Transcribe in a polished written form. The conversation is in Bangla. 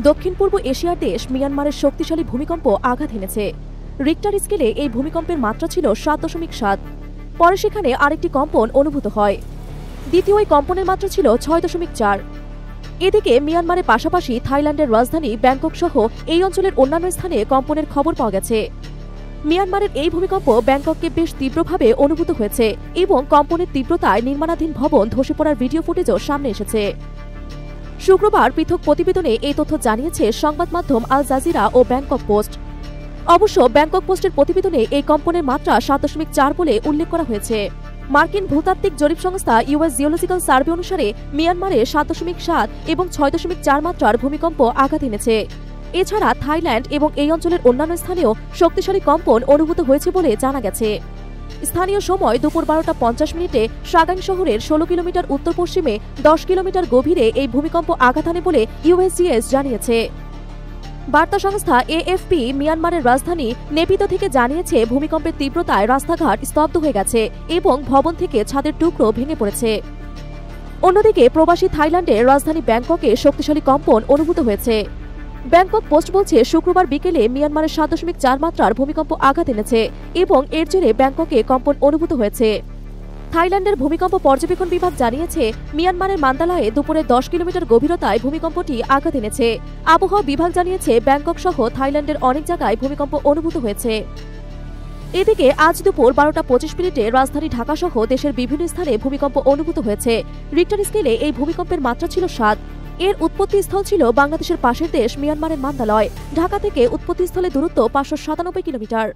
দক্ষিণ পূর্ব এশিয়ার দেশ মিয়ানমারের শক্তিশালী ভূমিকম্প আঘাত হেনেছে। রিক্টার স্কেলে এই ভূমিকম্পের মাত্রা ছিল 7.7। পরে সেখানে আরেকটি কম্পন অনুভূত হয়। দ্বিতীয় ওই কম্পনের মাত্রা ছিল 6.4। এদিকে মিয়ানমারের পাশাপাশি থাইল্যান্ডের রাজধানী ব্যাংকক সহ এই অঞ্চলের অন্যান্য স্থানে কম্পনের খবর পাওয়া গেছে। মিয়ানমারের এই ভূমিকম্প ব্যাংককে বেশ তীব্রভাবে অনুভূত হয়েছে এবং কম্পনের তীব্রতায় নির্মাণাধীন ভবন ধসে পড়ার ভিডিও ফুটেজও সামনে এসেছে। শুক্রবার পৃথক প্রতিবেদনে এই তথ্য জানিয়েছে সংবাদ মাধ্যম আল জাজিরা ও ব্যাংকক পোস্ট। অবশ্য ব্যাংকক পোস্টের প্রতিবেদনে এই কম্পনের মাত্রা 7.4 বলে উল্লেখ করা হয়েছে। মার্কিন ভূতাত্ত্বিক জরিপ সংস্থা ইউএস জিওলজিক্যাল সার্ভে অনুসারে মিয়ানমারে 7.7 এবং 6.4 মাত্রার ভূমিকম্প আঘাত এনেছে। এছাড়া থাইল্যান্ড এবং এই অঞ্চলের অন্যান্য স্থানেও শক্তিশালী কম্পন অনুভূত হয়েছে বলে জানা গেছে। স্থানীয় সময় দুপুর 12:50 সাগাং শহরের 16 কিলোমিটার উত্তর পশ্চিমে 10 কিলোমিটার গভীরে এই ভূমিকম্প আঘাত হানে বলে ইউএসজিএস জানিয়েছে। বার্তা সংস্থা এএফপি মিয়ানমারের রাজধানী নেপিতো থেকে জানিয়েছে ভূমিকম্পের তীব্রতায় রাস্তাঘাট স্তব্ধ হয়ে গেছে এবং ভবন থেকে ছাদের টুকরো ভেঙে পড়েছে। অন্যদিকে প্রবাসী থাইল্যান্ডের রাজধানী ব্যাংককে শক্তিশালী কম্পন অনুভূত হয়েছে। ব্যাংকক পোস্ট বলছে শুক্রবার বিকেলে মিয়ানমারের 7.4 মাত্রার ভূমিকম্প আঘাত এনেছে এবং এর জেরে ব্যাংককে কম্পন অনুভূত হয়েছে। থাইল্যান্ডের ভূমিকম্প পর্যবেক্ষণ বিভাগ জানিয়েছে মিয়ানমারের মান্দালয়ে দুপুরে 10 কিলোমিটার গভীরতায় ভূমিকম্পটি আঘাত এনেছে। আবহাওয়া বিভাগ জানিয়েছে ব্যাংকক সহ থাইল্যান্ডের অনেক জায়গায় ভূমিকম্প অনুভূত হয়েছে। এদিকে আজ দুপুর 12:25 রাজধানী ঢাকা সহ দেশের বিভিন্ন স্থানে ভূমিকম্প অনুভূত হয়েছে। রিক্টার স্কেলে এই ভূমিকম্পের মাত্রা ছিল 7। এর উৎপত্তিস্থল ছিল বাংলাদেশের পাশের দেশ মিয়ানমারের মান্দালয়। ঢাকা থেকে উৎপত্তিস্থলের দূরত্ব 597 কিলোমিটার।